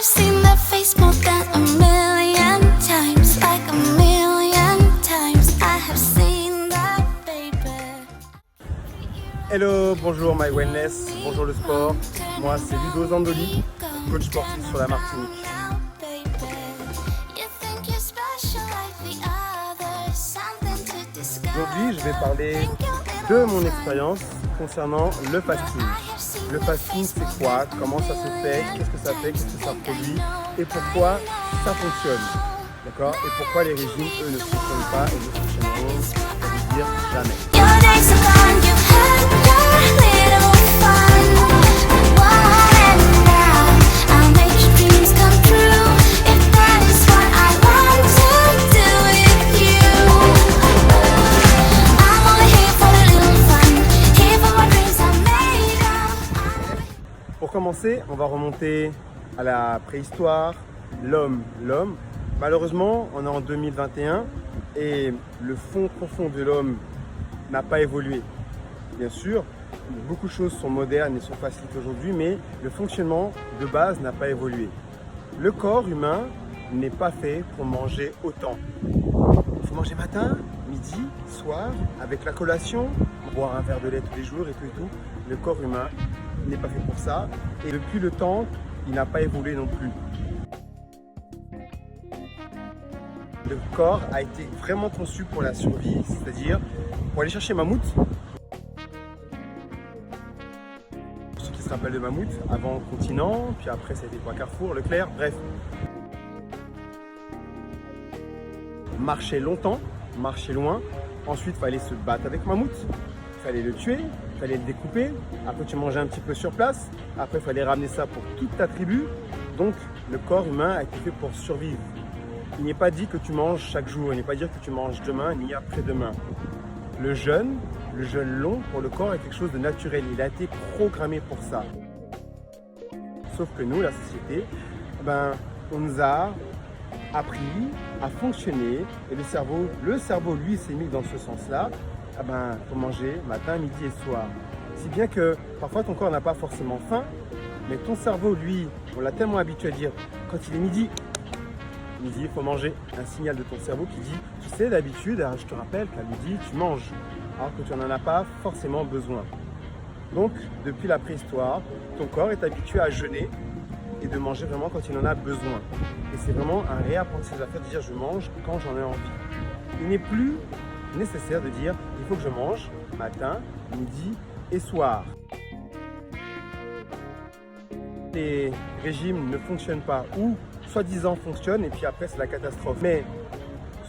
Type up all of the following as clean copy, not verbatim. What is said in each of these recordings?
seen that face more than a million times, like a million times. I have seen that, baby. Hello, bonjour My Wellness, bonjour le sport. Moi c'est Ludo Zandoli, coach sportif sur la Martinique. Aujourd'hui je vais parler de mon expérience concernant le fasting. Le fasting c'est quoi? Comment ça se fait? Qu'est-ce que ça fait? Qu'est-ce que ça produit? Et pourquoi ça fonctionne? D'accord? Et pourquoi les régimes eux ne fonctionnent pas et ne fonctionneront, ça veut dire jamais. Pour commencer, on va remonter à la préhistoire, l'homme. Malheureusement, on est en 2021 et le fond profond de l'homme n'a pas évolué. Bien sûr, beaucoup de choses sont modernes et sont facilités aujourd'hui, mais le fonctionnement de base n'a pas évolué. Le corps humain n'est pas fait pour manger autant. Il faut manger matin, midi, soir, avec la collation, boire un verre de lait tous les jours et tout. Le corps humain n'est pas fait pour ça et depuis le temps, il n'a pas évolué non plus. Le corps a été vraiment conçu pour la survie, c'est-à-dire pour aller chercher mammouth. Ceux qui se rappellent de mammouth, avant continent, puis après ça a été quoi, Carrefour, Leclerc, bref. Marcher longtemps, marcher loin, ensuite il fallait se battre avec mammouth, il fallait le tuer, il fallait le découper, après tu mangeais un petit peu sur place, après il fallait ramener ça pour toute ta tribu. Donc le corps humain a été fait pour survivre. Il n'est pas dit que tu manges chaque jour, il n'est pas dit que tu manges demain ni après-demain. Le jeûne long pour le corps est quelque chose de naturel, il a été programmé pour ça. Sauf que nous, la société, on nous a appris à fonctionner et le cerveau lui s'est mis dans ce sens-là, pour manger matin, midi et soir. Si bien que parfois ton corps n'a pas forcément faim, mais ton cerveau lui, on l'a tellement habitué à dire quand il est midi, il faut manger, un signal de ton cerveau qui dit tu sais d'habitude, je te rappelle qu'à midi tu manges, alors que tu n'en as pas forcément besoin. Donc depuis la préhistoire, ton corps est habitué à jeûner et de manger vraiment quand il en a besoin. Et c'est vraiment un réapprentissage à faire de dire je mange quand j'en ai envie. Il n'est plus nécessaire de dire il faut que je mange matin, midi et soir. Les régimes ne fonctionnent pas ou soi-disant fonctionnent et puis après c'est la catastrophe. Mais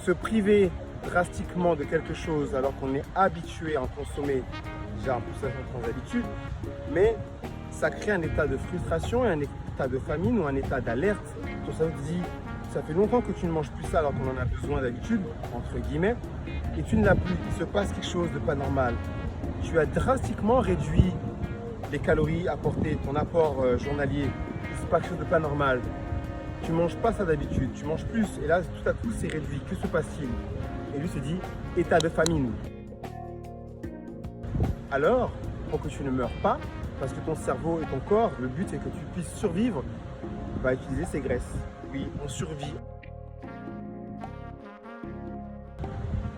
se priver drastiquement de quelque chose alors qu'on est habitué à en consommer, déjà pour ça on prend l'habitude, mais ça crée un état de frustration et un état de famine ou un état d'alerte. Ton cerveau te dit ça fait longtemps que tu ne manges plus ça alors qu'on en a besoin d'habitude, entre guillemets, et tu ne l'as plus, il se passe quelque chose de pas normal. Tu as drastiquement réduit les calories apportées, ton apport journalier, il se passe quelque chose de pas normal. Tu ne manges pas ça d'habitude, tu manges plus et là tout à coup c'est réduit, que se passe-t-il? Et lui se dit état de famine. Alors, pour que tu ne meurs pas, parce que ton cerveau et ton corps, le but c'est que tu puisses survivre, va utiliser ces graisses. Oui, on survit.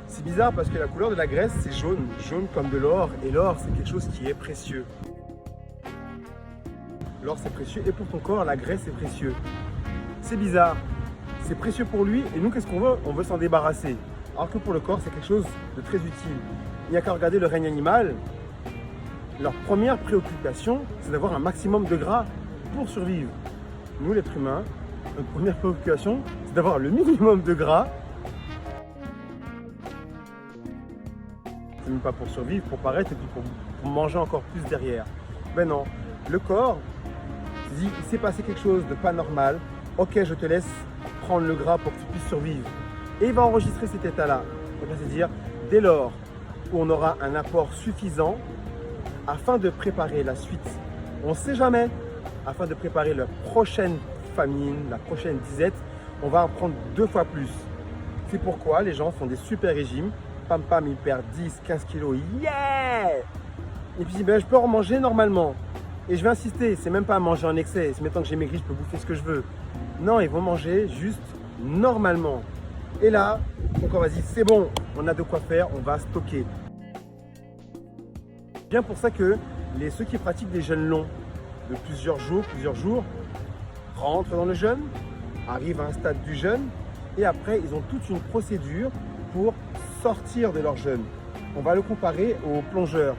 C'est bizarre parce que la couleur de la graisse c'est jaune, jaune comme de l'or, et l'or c'est quelque chose qui est précieux. L'or c'est précieux et pour ton corps la graisse est précieux. C'est bizarre, c'est précieux pour lui et nous qu'est-ce qu'on veut? On veut s'en débarrasser. Alors que pour le corps c'est quelque chose de très utile. Il n'y a qu'à regarder le règne animal, leur première préoccupation c'est d'avoir un maximum de gras pour survivre. Nous l'être humain, notre première préoccupation c'est d'avoir le minimum de gras. C'est même pas pour survivre, pour paraître et puis pour manger encore plus derrière. Ben non, le corps se dit il s'est passé quelque chose de pas normal. Ok, je te laisse prendre le gras pour que tu puisses survivre. Et il va enregistrer cet état-là. C'est-à-dire, dès lors où on aura un apport suffisant afin de préparer la suite, on ne sait jamais, afin de préparer la prochaine famine, la prochaine disette, on va en prendre 2 fois plus. C'est pourquoi les gens font des super régimes. Pam pam, ils perdent 10, 15 kilos. Yeah! Et puis je peux en manger normalement. Et je vais insister, c'est même pas à manger en excès, c'est maintenant que j'ai maigri, je peux bouffer ce que je veux. Non, ils vont manger juste normalement. Et là, ton corps va dire, c'est bon, on a de quoi faire, on va stocker. C'est bien pour ça que ceux qui pratiquent des jeûnes longs, de plusieurs jours, rentrent dans le jeûne, arrivent à un stade du jeûne, et après, ils ont toute une procédure pour sortir de leur jeûne. On va le comparer au plongeur.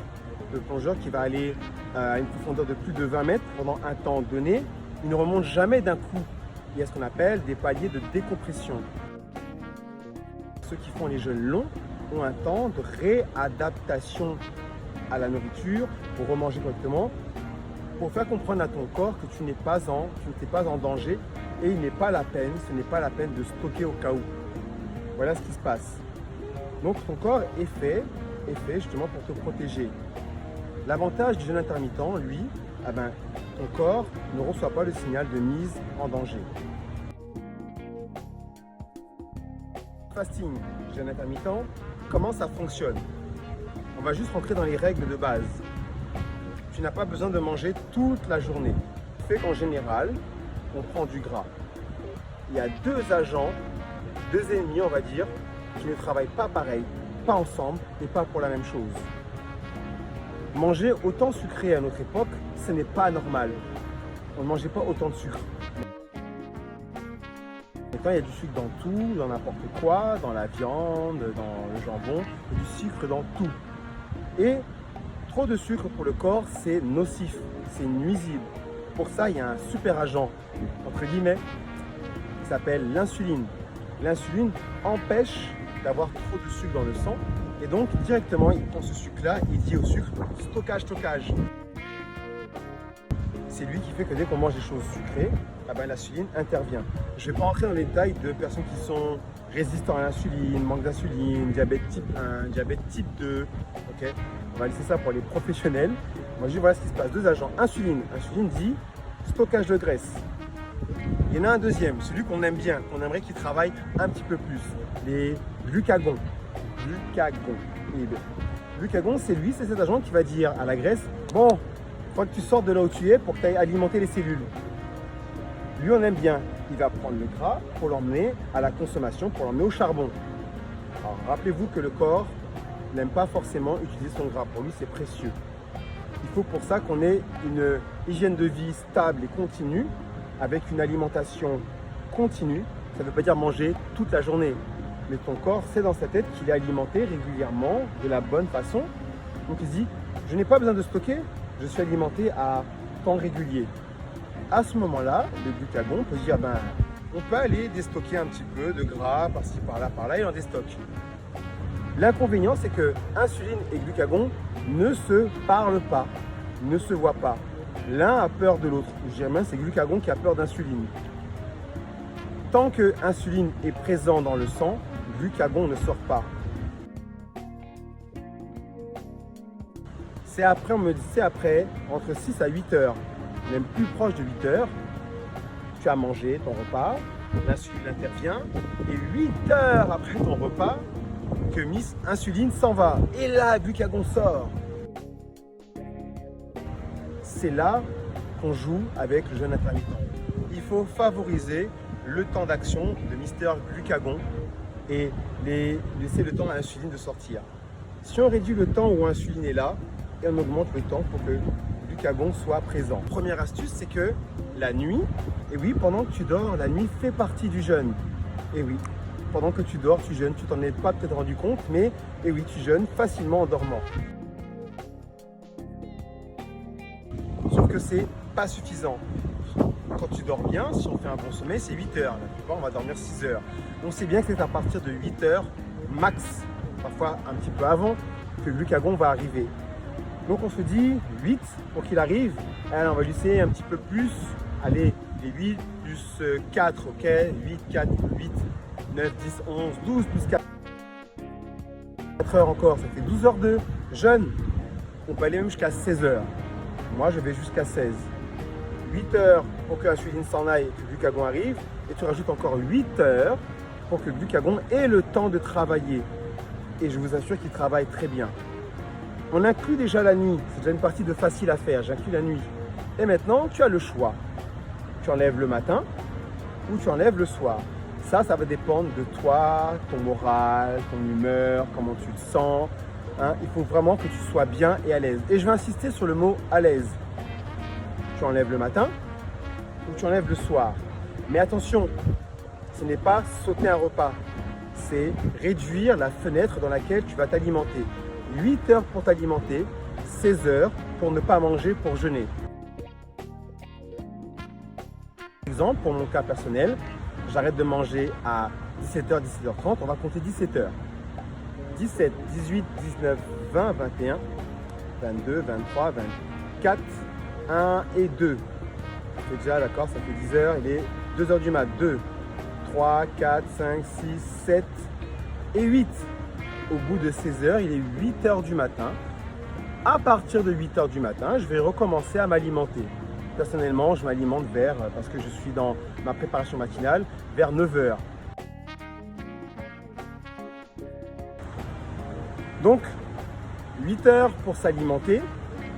Le plongeur qui va aller à une profondeur de plus de 20 mètres pendant un temps donné, il ne remonte jamais d'un coup. Il y a ce qu'on appelle des paliers de décompression. Ceux qui font les jeûnes longs ont un temps de réadaptation à la nourriture pour remanger correctement, pour faire comprendre à ton corps que tu n'es pas en danger et ce n'est pas la peine de stocker au cas où. Voilà ce qui se passe. Donc ton corps est fait justement pour te protéger. L'avantage du jeûne intermittent, lui, ton corps ne reçoit pas le signal de mise en danger. Fasting, jeûne intermittent, comment ça fonctionne? On va juste rentrer dans les règles de base. Tu n'as pas besoin de manger toute la journée. Fait qu'en général, on prend du gras. Il y a deux agents, deux ennemis, on va dire, qui ne travaillent pas pareil, pas ensemble et pas pour la même chose. Manger autant sucré à notre époque, ce n'est pas normal. On ne mangeait pas autant de sucre. Maintenant, il y a du sucre dans tout, dans n'importe quoi, dans la viande, dans le jambon, il y a du sucre dans tout. Et trop de sucre pour le corps, c'est nocif, c'est nuisible. Pour ça, il y a un super agent, entre guillemets, qui s'appelle l'insuline. L'insuline empêche d'avoir trop de sucre dans le sang. Et donc, directement, il prend ce sucre-là, il dit au sucre, stockage. C'est lui qui fait que dès qu'on mange des choses sucrées, l'insuline intervient. Je ne vais pas entrer dans les détails de personnes qui sont résistants à l'insuline, manque d'insuline, diabète type 1, diabète type 2. Okay, on va laisser ça pour les professionnels. Moi, je dis voilà ce qui se passe. Deux agents. Insuline dit stockage de graisse. Il y en a un deuxième, celui qu'on aime bien, qu'on aimerait qu'il travaille un petit peu plus. Les glucagons. Et le glucagon, c'est cet agent qui va dire à la graisse, bon, il faut que tu sortes de là où tu es pour que tu ailles alimenter les cellules. Lui, on aime bien. Il va prendre le gras pour l'emmener à la consommation, pour l'emmener au charbon. Alors, rappelez-vous que le corps n'aime pas forcément utiliser son gras. Pour lui, c'est précieux. Il faut pour ça qu'on ait une hygiène de vie stable et continue, avec une alimentation continue. Ça ne veut pas dire manger toute la journée. Mais ton corps sait dans sa tête qu'il est alimenté régulièrement, de la bonne façon. Donc il se dit, je n'ai pas besoin de stocker, je suis alimenté à temps régulier. À ce moment-là, le glucagon peut se dire, on peut aller déstocker un petit peu de gras par-ci, par-là, et on déstocke. L'inconvénient, c'est que insuline et glucagon ne se parlent pas, ne se voient pas. L'un a peur de l'autre. Je dirais même, c'est glucagon qui a peur d'insuline. Tant que insuline est présent dans le sang, glucagon ne sort pas. C'est après, on me dit, c'est après, entre 6 à 8 heures, même plus proche de 8 heures, tu as mangé ton repas, l'insuline intervient, et 8 heures après ton repas, que Miss Insuline s'en va. Et là, glucagon sort. C'est là qu'on joue avec le jeûne intermittent. Il faut favoriser le temps d'action de Mister Glucagon et laisser le temps à l'insuline de sortir. Si on réduit le temps où l'insuline est là, et on augmente le temps pour que le glucagon soit présent. Première astuce, c'est que la nuit, et oui, pendant que tu dors, la nuit fait partie du jeûne. Et oui, pendant que tu dors, tu jeûnes, tu t'en es pas peut-être rendu compte, mais et oui, tu jeûnes facilement en dormant. Sauf que c'est pas suffisant. Quand tu dors bien, si on fait un bon sommeil, c'est 8 heures. La plupart, on va dormir 6 heures. On sait bien que c'est à partir de 8 heures max, parfois un petit peu avant, que le glucagon va arriver. Donc on se dit 8 pour qu'il arrive. Alors on va laisser un petit peu plus. Allez, les 8 plus 4, ok, 8, 4, 8, 9, 10, 11, 12 plus 4. 4 heures encore, ça fait 12 heures de jeûne. On peut aller même jusqu'à 16 heures. Moi, je vais jusqu'à 16. 8 heures pour que l'insuline s'en aille et que le glucagon arrive. Et tu rajoutes encore 8 heures pour que le glucagon ait le temps de travailler. Et je vous assure qu'il travaille très bien. On inclut déjà la nuit. C'est déjà une partie de facile à faire. J'inclus la nuit. Et maintenant, tu as le choix. Tu enlèves le matin ou tu enlèves le soir. Ça va dépendre de toi, ton moral, ton humeur, comment tu te sens. Hein. Il faut vraiment que tu sois bien et à l'aise. Et je vais insister sur le mot à l'aise. Tu enlèves le matin ou tu enlèves le soir. Mais attention, ce n'est pas sauter un repas. C'est réduire la fenêtre dans laquelle tu vas t'alimenter. 8 heures pour t'alimenter, 16 heures pour ne pas manger pour jeûner. Par exemple, pour mon cas personnel, j'arrête de manger à 17h, 17h30, on va compter 17 heures. 17, 18, 19, 20, 21, 22, 23, 24, 1 et 2. Ça fait déjà, d'accord, ça fait 10 heures, il est 2 heures du mat. 2, 3, 4, 5, 6, 7 et 8. Au bout de 16 heures, il est 8 heures du matin. À partir de 8 heures du matin, je vais recommencer à m'alimenter. Personnellement, je m'alimente parce que je suis dans ma préparation matinale, vers 9 heures. Donc, 8 heures pour s'alimenter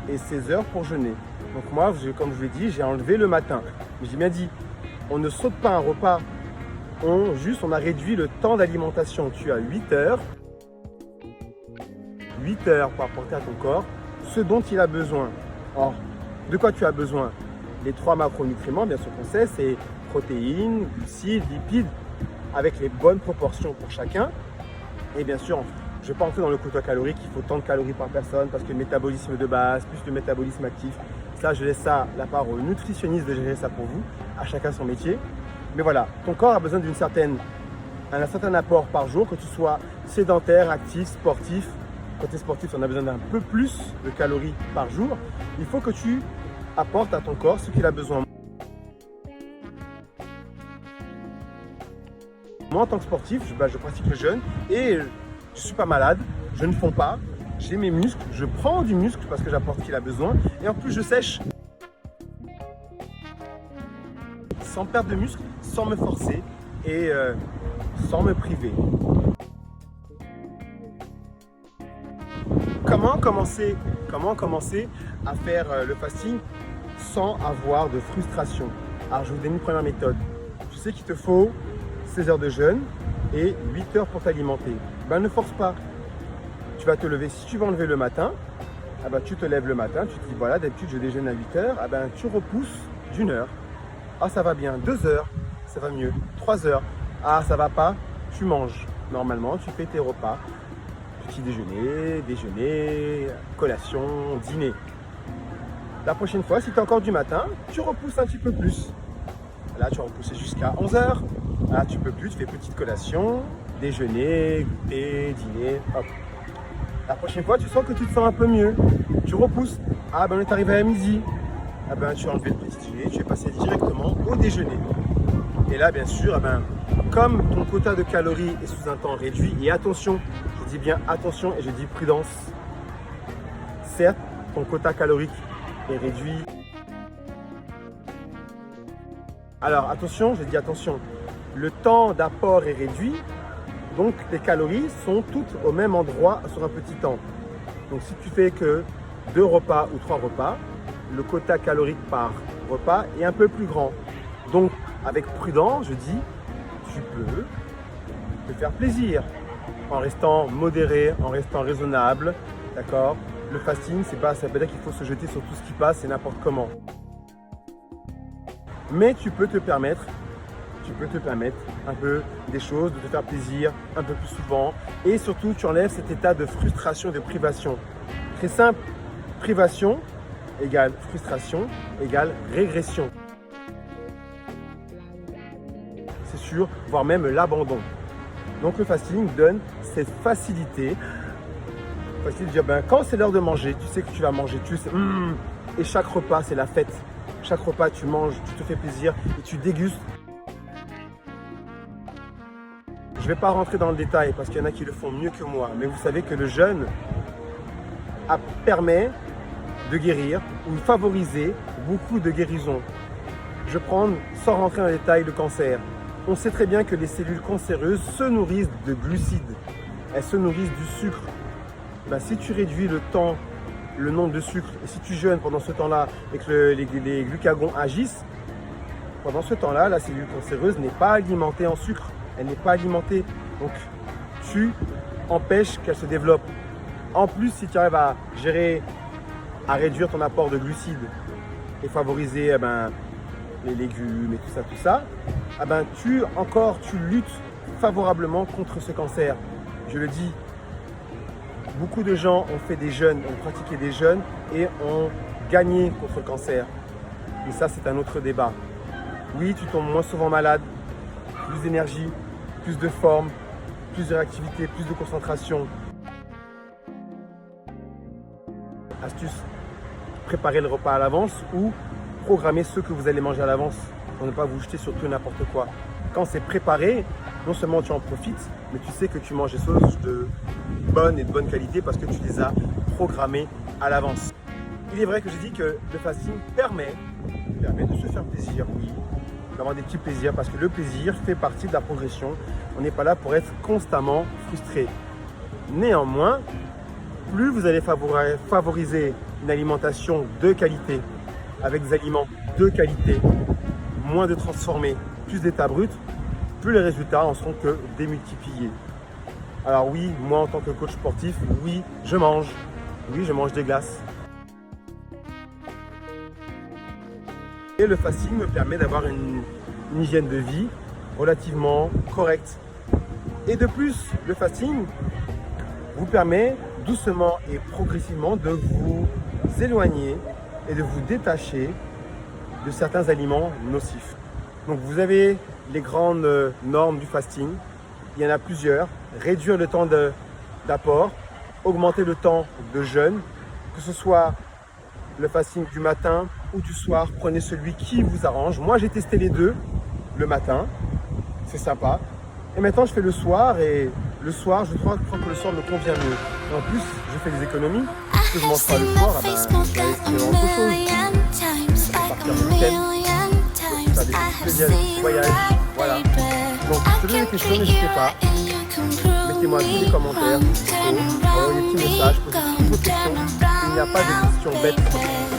et 16 heures pour jeûner. Donc moi, comme je vous l'ai dit, j'ai enlevé le matin. Mais j'ai bien dit, on ne saute pas un repas, on a réduit le temps d'alimentation. Tu as 8 heures. 8 heures pour apporter à ton corps ce dont il a besoin. Or, de quoi tu as besoin? Les 3 macronutriments, bien sûr qu'on sait, c'est protéines, glucides, lipides, avec les bonnes proportions pour chacun. Et bien sûr, je ne vais pas entrer dans le quota calorique, il faut tant de calories par personne parce que le métabolisme de base, plus le métabolisme actif, ça je laisse ça la part aux nutritionnistes de gérer ça pour vous, à chacun son métier. Mais voilà, ton corps a besoin d'un certain apport par jour, que tu sois sédentaire, actif, sportif. Quand tu es sportif, on a besoin d'un peu plus de calories par jour. Il faut que tu apportes à ton corps ce qu'il a besoin. Moi, en tant que sportif, je pratique le jeûne et je ne suis pas malade, je ne fonds pas, j'ai mes muscles, je prends du muscle parce que j'apporte ce qu'il a besoin et en plus je sèche. Sans perdre de muscle, sans me forcer et sans me priver. Comment commencer à faire le fasting sans avoir de frustration? Alors je vous donne une première méthode. Tu sais qu'il te faut 16 heures de jeûne et 8 heures pour t'alimenter. Ne force pas. Tu vas te lever. Si tu veux enlever le matin, tu te lèves le matin, tu te dis voilà, d'habitude je déjeune à 8 heures, tu repousses d'1 heure. Ah ça va bien, 2 heures, ça va mieux, 3 heures. Ah ça va pas, tu manges. Normalement, tu fais tes repas. Petit déjeuner, collation, dîner. La prochaine fois, si tu es encore du matin, tu repousses un petit peu plus. Là, tu vas repousser jusqu'à 11 heures. Là, tu peux plus, tu fais petite collation, déjeuner, goûter, dîner, hop. La prochaine fois, tu sens que tu te sens un peu mieux. Tu repousses. On est arrivé à midi. Tu as enlevé le petit déjeuner, tu es passé directement au déjeuner. Et là, bien sûr, comme ton quota de calories est sous un temps réduit, et attention, je dis bien attention et je dis prudence. Certes, ton quota calorique est réduit. Alors attention, je dis attention, le temps d'apport est réduit, donc tes calories sont toutes au même endroit sur un petit temps. Donc si tu fais que 2 repas ou 3 repas, le quota calorique par repas est un peu plus grand. Donc avec prudence, je dis, tu peux te faire plaisir en restant modéré, en restant raisonnable, d'accord? Le fasting, ça veut dire qu'il faut se jeter sur tout ce qui passe et n'importe comment. Mais tu peux te permettre un peu des choses, de te faire plaisir un peu plus souvent. Et surtout, tu enlèves cet état de frustration et de privation. Très simple, privation égale frustration égale régression. C'est sûr, voire même l'abandon. Donc le fasting donne cette facilité. Facile de dire, quand c'est l'heure de manger, tu sais que tu vas manger, tu sais, et chaque repas c'est la fête. Chaque repas tu manges, tu te fais plaisir et tu dégustes. Je ne vais pas rentrer dans le détail parce qu'il y en a qui le font mieux que moi, mais vous savez que le jeûne permet de guérir ou favoriser beaucoup de guérisons. Je prends, sans rentrer dans le détail, le cancer. On sait très bien que les cellules cancéreuses se nourrissent de glucides. Elles se nourrissent du sucre. Si tu réduis le temps le nombre de sucres. Et si tu jeûnes pendant ce temps-là et que les glucagons agissent, pendant ce temps-là, la cellule cancéreuse n'est pas alimentée en sucre. Elle n'est pas alimentée. Donc, tu empêches qu'elle se développe. En plus, si tu arrives à gérer, à réduire ton apport de glucides et favoriser les légumes et tout ça, tu luttes favorablement contre ce cancer. Je le dis, beaucoup de gens ont fait des jeûnes, ont pratiqué des jeûnes et ont gagné contre le cancer. Mais ça, c'est un autre débat. Oui, tu tombes moins souvent malade, plus d'énergie, plus de forme, plus de réactivité, plus de concentration. Astuce, préparez le repas à l'avance ou programmez ce que vous allez manger à l'avance pour ne pas vous jeter sur tout et n'importe quoi. Quand c'est préparé, non seulement tu en profites, mais tu sais que tu manges des choses de bonne qualité parce que tu les as programmées à l'avance. Il est vrai que j'ai dit que le fasting permet de se faire plaisir, oui, d'avoir des petits plaisirs parce que le plaisir fait partie de la progression. On n'est pas là pour être constamment frustré. Néanmoins, plus vous allez favoriser une alimentation de qualité, avec des aliments de qualité, moins de transformés, plus d'état brut, plus les résultats en seront que démultipliés. Alors oui, moi en tant que coach sportif, oui, je mange des glaces. Et le fasting me permet d'avoir une hygiène de vie relativement correcte. Et de plus, le fasting vous permet doucement et progressivement de vous éloigner et de vous détacher de certains aliments nocifs. Donc vous avez les grandes normes du fasting, il y en a plusieurs. Réduire le temps d'apport, augmenter le temps de jeûne, que ce soit le fasting du matin ou du soir, prenez celui qui vous arrange. Moi j'ai testé les deux, le matin, c'est sympa. Et maintenant je fais le soir et le soir, je crois que le soir me convient mieux. Et en plus, je fais des économies. Si je ne mange pas le soir, je vais essayer autre chose. Je vais partir le week-end, faire des petits plaisirs, des petits voyages. Voilà. Donc, si vous avez des questions, n'hésitez pas. Mettez-moi tous les commentaires. Envoyez des petits messages, posez toutes vos questions. Il n'y a pas de questions bêtes.